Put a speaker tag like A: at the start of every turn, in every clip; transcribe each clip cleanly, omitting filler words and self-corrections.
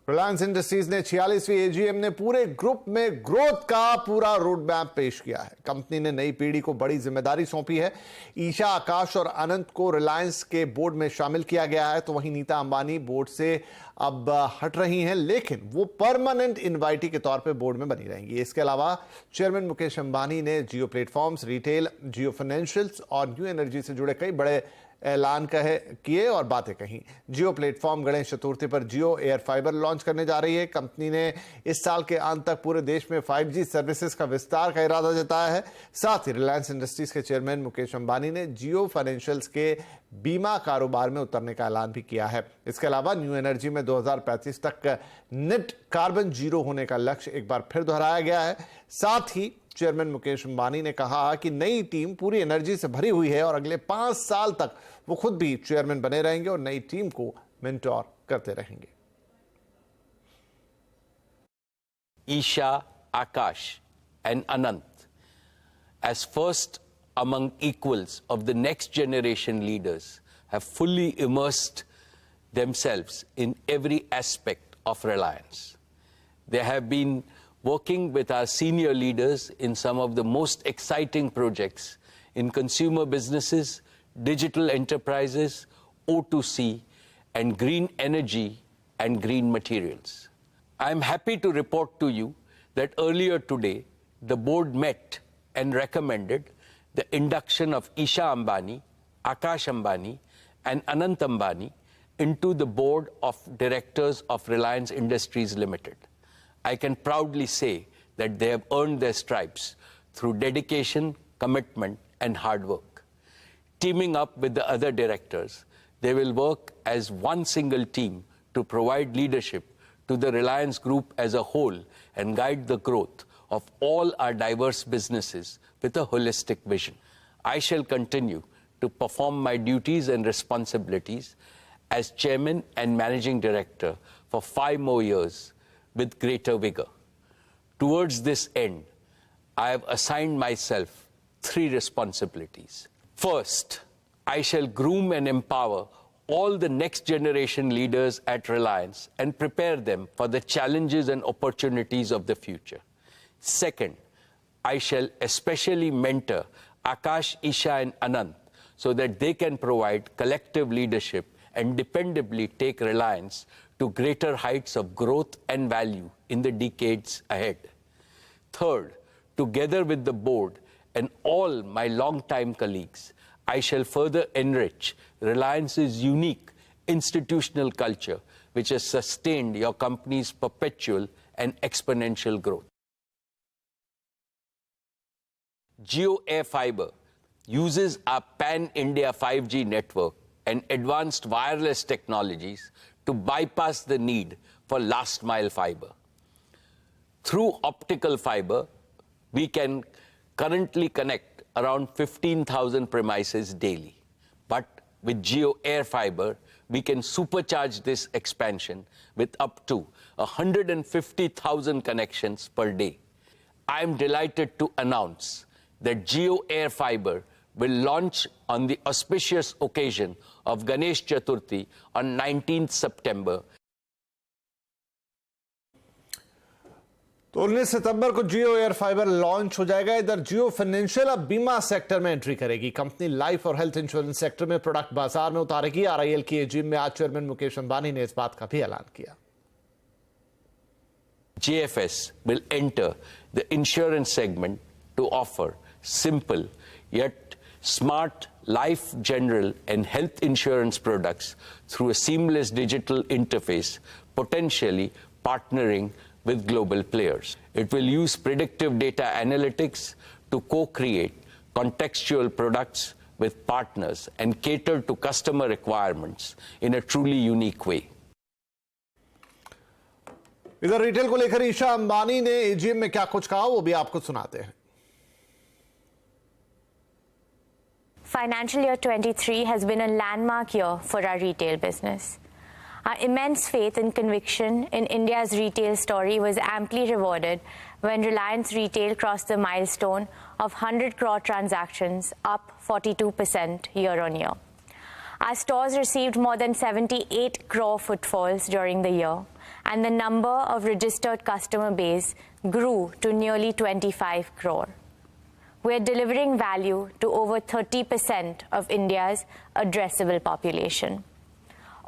A: Reliance industries ने 46वीं AGM ने पूरे ग्रुप में ग्रोथ का पूरा रोड मैप पेश किया है। कंपनी ने नई पीढ़ी को बड़ी जिम्मेदारी सौंपी है। ईशा, आकाश और अनंत को रिलायंस के बोर्ड में शामिल किया गया है, तो वहीं नीता अंबानी बोर्ड से अब हट रही हैं, लेकिन वो परमानेंट इनवाइटी के तौर पे बोर्ड में बनी रहेंगी। इसके अलावा चेयरमैन मुकेश अंबानी ने जियो प्लेटफॉर्म्स, रिटेल, जियो फाइनेंशियल्स और न्यू एनर्जी से जुड़े कई बड़े ऐलान किए और बातें कही। जियो प्लेटफॉर्म गणेश चतुर्थी पर जियो एयर फाइबर लॉन्च करने जा रही है। कंपनी ने इस साल के अंत तक पूरे देश में 5G सर्विसेज का विस्तार का इरादा जताया है। साथ ही रिलायंस इंडस्ट्रीज के चेयरमैन मुकेश अंबानी ने जियो फाइनेंशियल्स के बीमा कारोबार में उतरने का ऐलान भी किया है। इसके अलावा न्यू एनर्जी में 2035 तक नेट कार्बन जीरो होने का लक्ष्य एक बार फिर दोहराया गया है। साथ ही चेयरमैन मुकेश अंबानी ने कहा कि नई टीम पूरी एनर्जी से भरी हुई है और अगले 5 साल तक वो खुद भी चेयरमैन बने रहेंगे और नई टीम को मेंटोर करते रहेंगे।
B: Isha, Akash and Anant as first among equals of the next generation leaders have fully immersed themselves in every aspect of Reliance. They have been working with our senior leaders in some of the most exciting projects in consumer businesses, digital enterprises, O2C, and green energy and green materials. I am happy to report to you that earlier today, the board met and recommended the induction of Isha Ambani, Akash Ambani, and Anant Ambani into the board of directors of Reliance Industries Limited. I can proudly say that they have earned their stripes through dedication, commitment, and hard work. Teaming up with the other directors, they will work as one single team to provide leadership to the Reliance Group as a whole and guide the growth of all our diverse businesses with a holistic vision. I shall continue to perform my duties and responsibilities as Chairman and Managing Director for 5 more years with greater vigor. Towards this end, I have assigned myself 3 responsibilities. First, I shall groom and empower all the next generation leaders at Reliance and prepare them for the challenges and opportunities of the future. Second, I shall especially mentor Akash, Isha and Anant so that they can provide collective leadership and dependably take Reliance to greater heights of growth and value in the decades ahead. Third, together with the board and all my long-time colleagues, I shall further enrich Reliance's unique institutional culture, which has sustained your company's perpetual and exponential growth. Jio Air Fiber uses our pan-India 5G network and advanced wireless technologies to bypass the need for last-mile fiber. Through optical fiber, we can currently connect around 15,000 premises daily. But with Jio Air Fiber, we can supercharge this expansion with up to 150,000 connections per day. I am delighted to announce that Jio Air Fiber will launch on the auspicious occasion of Ganesh Chaturthi on 19th September.
A: तो 19 सितंबर को जियो air fibre launch हो जाएगा। इधर जियो financial अब बीमा sector में entry करेगी। Company life और हेल्थ इंश्योरेंस सेक्टर में प्रोडक्ट बाजार में उतारेगी। आरआईएल की एजीएम में आज चेयरमैन मुकेश अंबानी ने इस बात का भी ऐलान किया।
B: JFS will enter the insurance segment to offer simple yet smart life, general and health insurance products through a seamless digital interface, potentially partnering with global players. It will use predictive data analytics to co-create contextual products with partners and cater to customer requirements in a truly unique way.
A: इधर retail को लेकर ईशा अंबानी ने AGM में क्या कुछ कहा वो भी आपको सुनाते हैं।
C: Financial year 23 has been a landmark year for our retail business. Our immense faith and conviction in India's retail story was amply rewarded when Reliance Retail crossed the milestone of 100 crore transactions, up 42% year-on-year. Our stores received more than 78 crore footfalls during the year, and the number of registered customer base grew to nearly 25 crore. We are delivering value to over 30% of India's addressable population.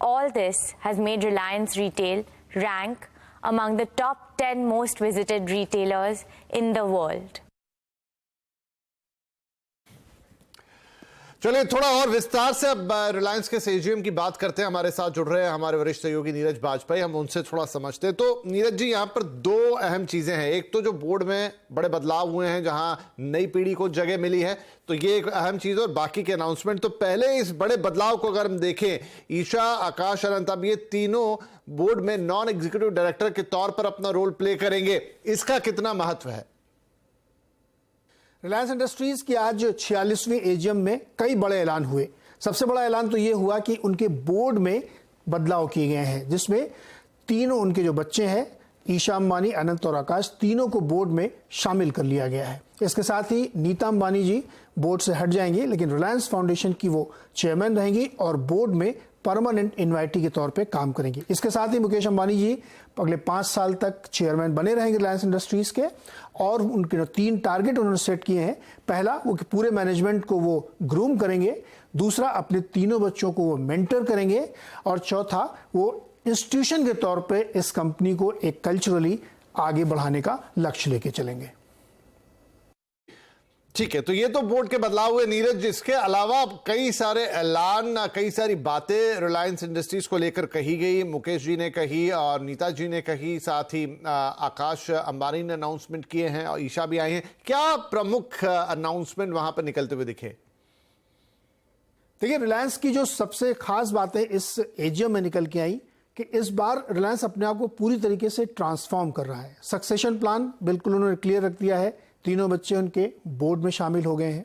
C: All this has made Reliance Retail rank among the top 10 most visited retailers in the world.
A: चलिए थोड़ा और विस्तार से अब रिलायंस के AGM की बात करते हैं। हमारे साथ जुड़ रहे हैं हमारे वरिष्ठ सहयोगी नीरज बाजपेयी, हम उनसे थोड़ा समझते हैं। तो नीरज जी, यहाँ पर दो अहम चीजें हैं। एक तो जो बोर्ड में बड़े बदलाव हुए हैं, जहां नई पीढ़ी को जगह मिली है, तो ये एक अहम चीज, और बाकी के अनाउंसमेंट। तो पहले इस बड़े बदलाव को अगर हम देखें, ईशा, आकाश, अनंत, अब ये तीनों बोर्ड में नॉन एग्जीक्यूटिव डायरेक्टर के तौर पर अपना रोल प्ले करेंगे, इसका कितना महत्व है?
D: रिलायंस इंडस्ट्रीज की आज 46वीं एजीएम में कई बड़े ऐलान हुए। सबसे बड़ा ऐलान तो ये हुआ कि उनके बोर्ड में बदलाव किए गए हैं, जिसमें तीनों उनके जो बच्चे हैं, ईशा अंबानी, अनंत और आकाश, तीनों को बोर्ड में शामिल कर लिया गया है। इसके साथ ही नीता अंबानी जी बोर्ड से हट जाएंगी, लेकिन रिलायंस फाउंडेशन की वो चेयरमैन रहेंगी और बोर्ड में परमानेंट इनवाइटी के तौर पे काम करेंगे। इसके साथ ही मुकेश अंबानी जी अगले 5 साल तक चेयरमैन बने रहेंगे रिलायंस इंडस्ट्रीज के, और उनके 3 टारगेट उन्होंने सेट किए हैं। पहला, वो पूरे मैनेजमेंट को वो ग्रूम करेंगे। दूसरा, अपने तीनों बच्चों को वो मेंटर करेंगे। और चौथा, वो इंस्टीट्यूशन के तौर पे इस कंपनी को एक कल्चरली आगे बढ़ाने का लक्ष्य लेके चलेंगे।
A: ठीक है, तो ये तो बोर्ड के बदलाव हुए नीरज। इसके अलावा कई सारे ऐलान, कई सारी बातें रिलायंस इंडस्ट्रीज को लेकर कही गई। मुकेश जी ने कही और नीता जी ने कही, साथ ही आकाश अंबानी ने अनाउंसमेंट किए हैं और ईशा भी आई हैं। क्या प्रमुख अनाउंसमेंट वहां पर निकलते हुए दिखे?
D: देखिए, रिलायंस की जो सबसे खास बातें इस एजीएम में निकल के आई कि इस बार रिलायंस अपने आप को पूरी तरीके से ट्रांसफॉर्म कर रहा है। सक्सेशन प्लान बिल्कुल उन्होंने क्लियर रख दिया है। तीनों बच्चे उनके बोर्ड में शामिल हो गए हैं,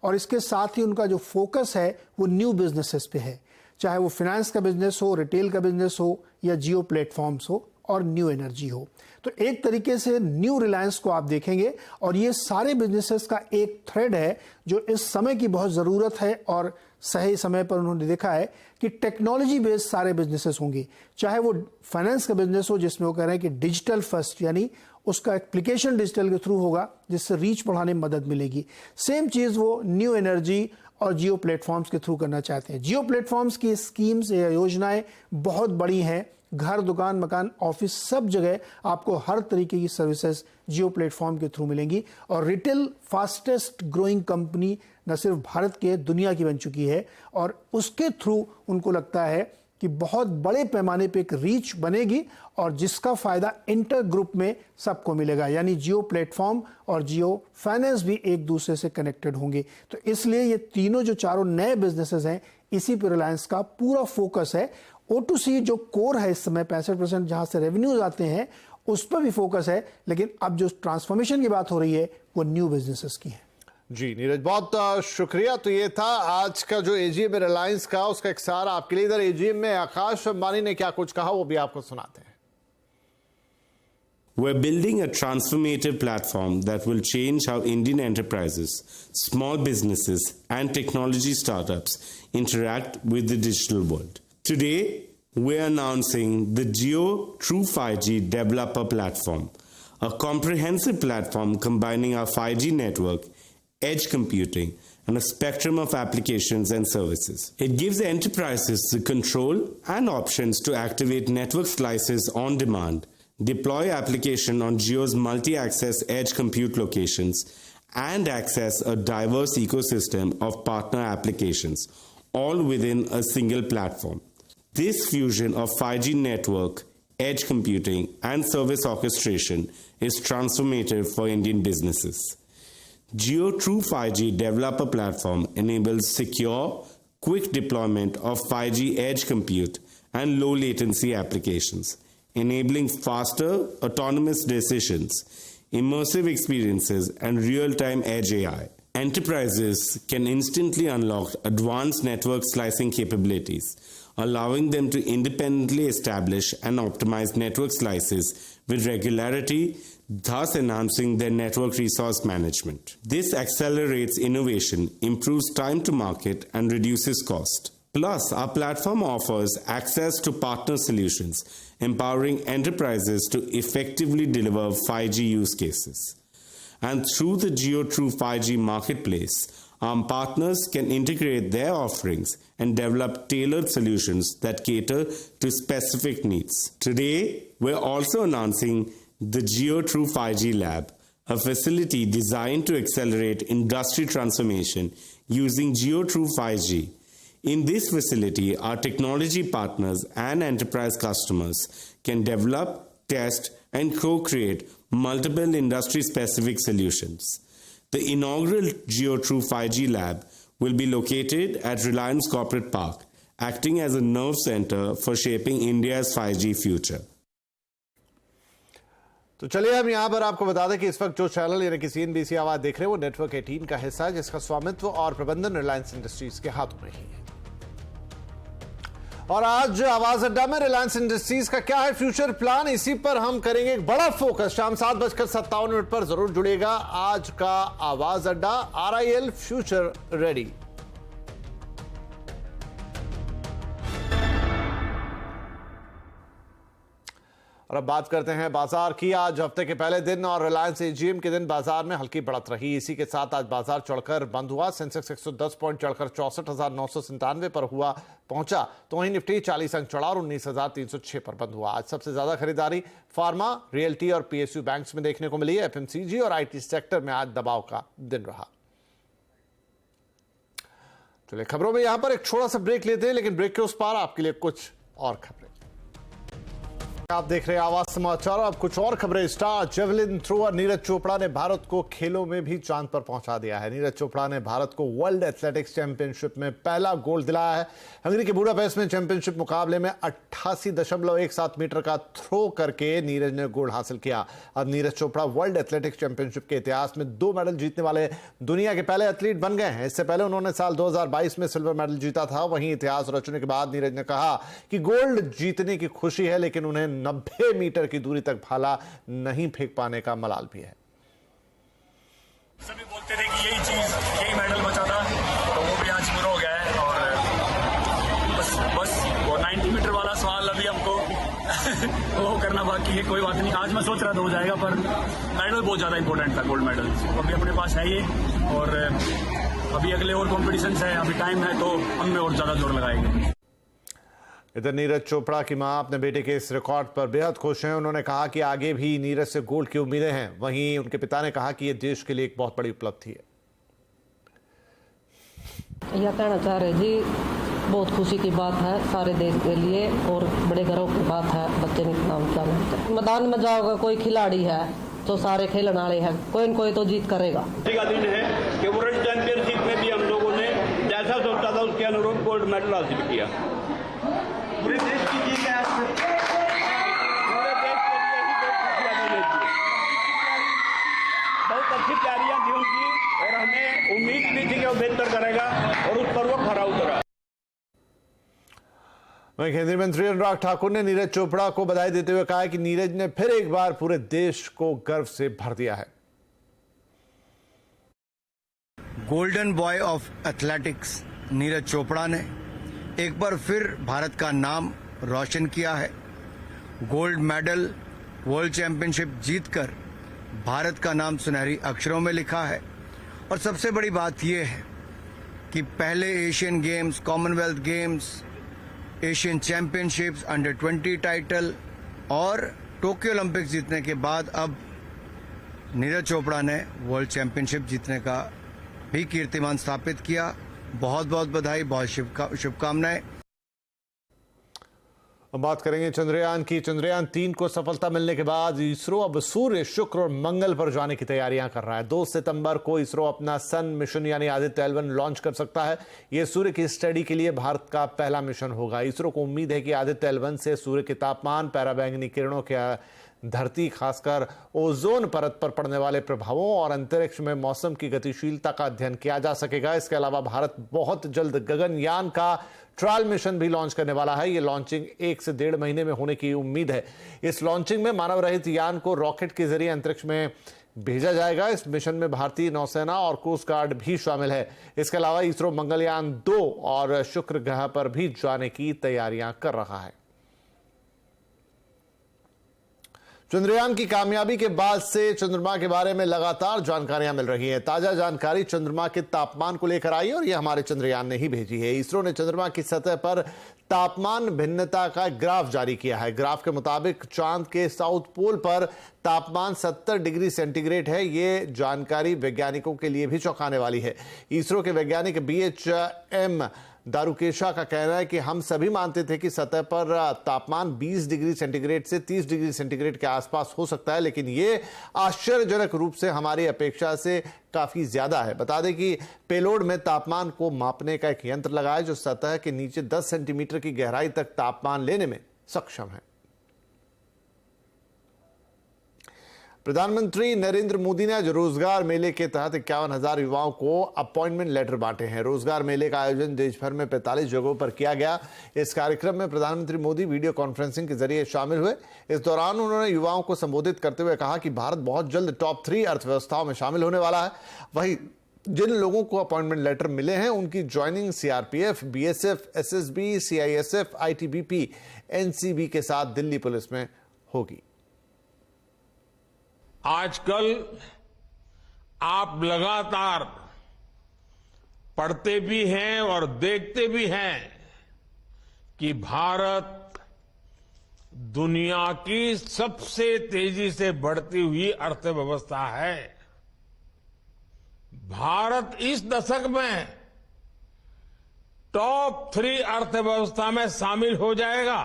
D: और इसके साथ ही उनका जो फोकस है वो न्यू बिजनेसेस पे है, चाहे वो फाइनेंस का बिजनेस हो, रिटेल का बिजनेस हो, या जियो प्लेटफॉर्म्स हो, और न्यू एनर्जी हो। तो एक तरीके से न्यू रिलायंस को आप देखेंगे, और ये सारे बिजनेसेस का एक थ्रेड है जो इस समय की बहुत ज़रूरत है। और सही समय पर उन्होंने देखा है कि टेक्नोलॉजी बेस्ड सारे बिजनेसेस होंगे, चाहे वो फाइनेंस का बिजनेस हो जिसमें वो कह रहे हैं कि डिजिटल फर्स्ट, यानी उसका एप्लीकेशन डिजिटल के थ्रू होगा जिससे रीच बढ़ाने में मदद मिलेगी। सेम चीज़ वो न्यू एनर्जी और जियो प्लेटफॉर्म्स के थ्रू करना चाहते हैं। जियो प्लेटफॉर्म्स की स्कीम्स या योजनाएं बहुत बड़ी हैं। घर, दुकान, मकान, ऑफिस, सब जगह आपको हर तरीके की सर्विसेज जियो प्लेटफॉर्म के थ्रू मिलेंगी। और रिटेल फास्टेस्ट ग्रोइंग कंपनी न सिर्फ भारत के, दुनिया की बन चुकी है, और उसके थ्रू उनको लगता है कि बहुत बड़े पैमाने पे एक रीच बनेगी, और जिसका फायदा इंटर ग्रुप में सबको मिलेगा, यानी जियो प्लेटफॉर्म और जियो फाइनेंस भी एक दूसरे से कनेक्टेड होंगे। तो इसलिए ये तीनों जो चारों नए बिजनेसेस हैं, इसी पर रिलायंस का पूरा फोकस है। O2C जो कोर है इस समय 65% जहां से रेवेन्यूज आते हैं, उस पर भी फोकस है, लेकिन अब जो ट्रांसफॉर्मेशन की बात हो रही है वो न्यू बिजनेसेस की है।
A: जी नीरज, बहुत शुक्रिया। तो ये था आज का जो एजीएम है रिलायंस का, उसका एक सारा आपके लिए। इधर एजीएम में आकाश अंबानी ने क्या कुछ कहा वो भी आपको सुनाते हैं।
E: We're building a transformative platform that will change how Indian enterprises, small businesses, and technology startups interact with the digital world. Today, we're announcing the Jio True 5G Developer Platform, a comprehensive platform combining our 5G network, edge computing, and a spectrum of applications and services. It gives enterprises the control and options to activate network slices on demand, deploy application on Jio's multi-access edge compute locations, and access a diverse ecosystem of partner applications, all within a single platform. This fusion of 5G network, edge computing, and service orchestration is transformative for Indian businesses. Jio True 5G Developer Platform enables secure, quick deployment of 5G edge compute and low latency applications, enabling faster, autonomous decisions, immersive experiences, and real-time edge AI. Enterprises can instantly unlock advanced network slicing capabilities, allowing them to independently establish and optimize network slices with regularity, thus enhancing their network resource management. This accelerates innovation, improves time to market, and reduces cost. Plus, our platform offers access to partner solutions, empowering enterprises to effectively deliver 5G use cases. And through the GeoTrue 5G marketplace, our partners can integrate their offerings and develop tailored solutions that cater to specific needs. Today, we're also announcing the GeoTrue 5G Lab, a facility designed to accelerate industry transformation using GeoTrue 5G. In this facility, our technology partners and enterprise customers can develop, test, and co-create multiple industry-specific solutions. The inaugural GeoTrue 5G Lab will be located at Reliance Corporate Park, acting as a nerve center for shaping India's 5G future.
A: तो चलिए हम यहां पर आपको बता दें कि इस वक्त जो चैनल यानी कि CNBC आवाज देख रहे हैं वो नेटवर्क 18 का हिस्सा है, जिसका स्वामित्व और प्रबंधन रिलायंस इंडस्ट्रीज के हाथों में ही है। और आज आवाज अड्डा में रिलायंस इंडस्ट्रीज का क्या है फ्यूचर प्लान, इसी पर हम करेंगे एक बड़ा फोकस। शाम 7:57 पर जरूर जुड़िएगा। आज का आवाज अड्डा RIL फ्यूचर रेडी। और अब बात करते हैं बाजार की। आज हफ्ते के पहले दिन और रिलायंस AGM के दिन बाजार में हल्की बढ़त रही। इसी के साथ आज बाजार चढ़कर बंद हुआ। सेंसेक्स 110 पॉइंट चढ़कर 64,997 पर हुआ पहुंचा, तो वहीं निफ्टी 40 अंक चढ़ा और 19,306 पर बंद हुआ। आज सबसे ज्यादा खरीदारी फार्मा, रियल्टी और PSU बैंक्स में देखने को मिली। FMCG और IT सेक्टर में आज दबाव का दिन रहा। चलिए खबरों में यहां पर एक छोटा सा ब्रेक लेते हैं, लेकिन ब्रेक के उस पार आपके लिए कुछ और खबरें। आप देख रहे हैं आवाज समाचार। अब कुछ और खबरें। Star javelin thrower Neeraj Chopra ने भारत को खेलों में भी चांद पर पहुंचा दिया है। नीरज चोपड़ा ने भारत को वर्ल्ड एथलेटिक्स चैंपियनशिप में पहला गोल्ड दिलाया है। हंगरी के बुडापेस्ट में चैंपियनशिप मुकाबले में 88.17 मीटर का थ्रो करके नीरज ने गोल्ड हासिल किया। अब Neeraj Chopra world athletics championship के इतिहास में 2 मेडल जीतने वाले दुनिया के पहले एथलीट बन गए हैं। इससे पहले उन्होंने साल 2022 में सिल्वर मेडल जीता था। वहीं इतिहास रचने के बाद नीरज ने कहा कि गोल्ड जीतने की खुशी है, लेकिन उन्हें 90 मीटर की दूरी तक भाला नहीं फेंक पाने का मलाल भी है।
F: सभी बोलते थे कि यही मेडल बचा था, तो वो भी आज पूरा हो गया है। और बस वो 90 मीटर वाला सवाल अभी हमको वो करना बाकी है। कोई बात नहीं, आज मैं सोच रहा था हो जाएगा, पर मेडल बहुत ज्यादा इंपॉर्टेंट था, गोल्ड मेडल अभी अपने पास है ये। और अभी अगले और कॉम्पिटिशन है, अभी टाइम है, तो उनमें और ज्यादा जोर लगाएंगे।
A: इधर नीरज चोपड़ा की मां अपने बेटे के इस रिकॉर्ड पर बेहद खुश हैं। उन्होंने कहा कि आगे भी नीरज से गोल्ड की उम्मीदें हैं। वहीं उनके पिता ने कहा कि यह देश के लिए एक बहुत बड़ी उपलब्धि है।
G: यह कहना चाह रहे जी, बहुत खुशी की बात है सारे देश के लिए और बड़े गर्व की बात है। बच्चे ने नाम किया मैदान में जाओगे, कोई खिलाड़ी है तो सारे खेलने वाले हैं, कोई न कोई तो जीत करेगा।
H: का दिन है कि वर्ल्ड चैंपियनशिप में भी हम लोगों ने जैसा सोचा था उसके अनुरूप गोल्ड मेडल हासिल किया। पूरे देश की जीत है, पूरे देश के लिए ही बहुत खुशियां मिली थी। बहुत अच्छी तैयारियां थी उनकी और हमें उम्मीद भी थी कि वो बेहतर करेगा और उस पर वो खरा उतरा।
A: वहीं केंद्रीय मंत्री अनुराग ठाकुर ने नीरज चोपड़ा को बधाई देते हुए कहा कि नीरज ने फिर एक बार पूरे देश को गर्व से भर दिया है।
I: Golden boy of athletics Neeraj Chopra ने एक बार फिर भारत का नाम रोशन किया है। गोल्ड मेडल वर्ल्ड चैंपियनशिप जीतकर भारत का नाम सुनहरी अक्षरों में लिखा है। और सबसे बड़ी बात यह है कि पहले Asian games, Commonwealth games, Asian championships, under 20 title और टोक्यो ओलंपिक्स जीतने के बाद अब नीरज चोपड़ा ने वर्ल्ड चैंपियनशिप जीतने का भी कीर्तिमान स्थापित किया। बहुत बहुत बधाई, बहुत शुभकामनाएं।
A: अब बात करेंगे चंद्रयान की। चंद्रयान 3 को सफलता मिलने के बाद इसरो अब सूर्य, शुक्र और मंगल पर जाने की तैयारियां कर रहा है। 2 सितंबर को इसरो अपना सन मिशन यानी आदित्य L1 लॉन्च कर सकता है। यह सूर्य की स्टडी के लिए भारत का पहला मिशन होगा। इसरो को उम्मीद है कि आदित्य L1 से सूर्य के तापमान, पराबैंगनी किरणों के धरती खासकर ओजोन परत पर पड़ने वाले प्रभावों और अंतरिक्ष में मौसम की गतिशीलता का अध्ययन किया जा सकेगा। इसके अलावा भारत बहुत जल्द गगनयान का ट्रायल मिशन भी लॉन्च करने वाला है। यह लॉन्चिंग 1 से 1.5 महीने में होने की उम्मीद है। इस लॉन्चिंग में मानव रहित यान को रॉकेट के जरिए अंतरिक्ष में भेजा जाएगा। इस मिशन में भारतीय नौसेना और कोस्ट गार्ड भी शामिल है। इसके अलावा इसरो मंगलयान 2 और शुक्र ग्रह पर भी जाने की तैयारियां कर रहा है। चंद्रयान की कामयाबी के बाद से चंद्रमा के बारे में लगातार जानकारियां मिल रही हैं। ताजा जानकारी चंद्रमा के तापमान को लेकर आई और यह हमारे चंद्रयान ने ही भेजी है। इसरो ने चंद्रमा की सतह पर तापमान भिन्नता का ग्राफ जारी किया है। ग्राफ के मुताबिक चांद के साउथ पोल पर तापमान 70 डिग्री सेंटीग्रेड है। ये जानकारी वैज्ञानिकों के लिए भी चौंकाने वाली है। इसरो के वैज्ञानिक BHM दारुकेशा का कहना है कि हम सभी मानते थे कि सतह पर तापमान 20 डिग्री सेंटीग्रेड से 30 डिग्री सेंटीग्रेड के आसपास हो सकता है, लेकिन ये आश्चर्यजनक रूप से हमारी अपेक्षा से काफी ज्यादा है। बता दें कि पेलोड में तापमान को मापने का एक यंत्र लगा है जो सतह के नीचे 10 सेंटीमीटर की गहराई तक तापमान लेने में सक्षम है। प्रधानमंत्री नरेंद्र मोदी ने आज रोजगार मेले के तहत 51,000 युवाओं को अपॉइंटमेंट लेटर बांटे हैं। रोजगार मेले का आयोजन देश भर में 45 जगहों पर किया गया। इस कार्यक्रम में प्रधानमंत्री मोदी वीडियो कॉन्फ्रेंसिंग के जरिए शामिल हुए। इस दौरान उन्होंने युवाओं को संबोधित करते हुए कहा कि भारत बहुत जल्द टॉप 3 अर्थव्यवस्थाओं में शामिल होने वाला है। वहीं जिन लोगों को अपॉइंटमेंट लेटर मिले हैं उनकी joining CRPF, BSF, SSB, CISF, ITBP, NCB के साथ दिल्ली पुलिस में होगी।
J: आजकल आप लगातार पढ़ते भी हैं और देखते भी हैं कि भारत दुनिया की सबसे तेजी से बढ़ती हुई अर्थव्यवस्था है। भारत इस दशक में टॉप 3 अर्थव्यवस्था में शामिल हो जाएगा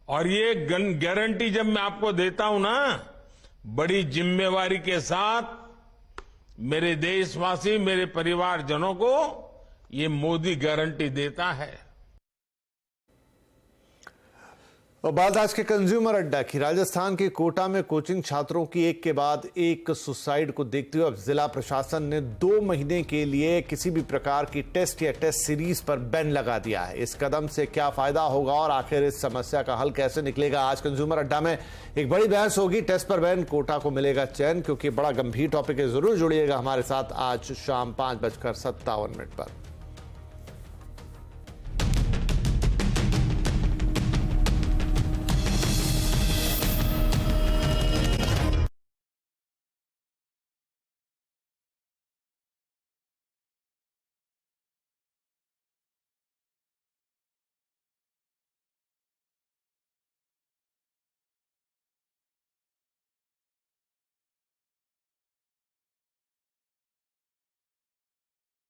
J: और ये गारंटी जब मैं आपको देता हूं ना, बड़ी जिम्मेवारी के साथ मेरे देशवासी, मेरे परिवारजनों को ये मोदी गारंटी देता है।
A: और बात आज के कंज्यूमर अड्डा की। राजस्थान के कोटा में कोचिंग छात्रों की एक के बाद एक सुसाइड को देखते हुए अब जिला प्रशासन ने 2 महीने के लिए किसी भी प्रकार की टेस्ट या टेस्ट सीरीज पर बैन लगा दिया है। इस कदम से क्या फायदा होगा और आखिर इस समस्या का हल कैसे निकलेगा, आज कंज्यूमर अड्डा में एक बड़ी बहस होगी। टेस्ट पर बैन, कोटा को मिलेगा चैन, क्योंकि बड़ा गंभीर टॉपिक है। जरूर जुड़िएगा हमारे साथ आज शाम 5:57 पर।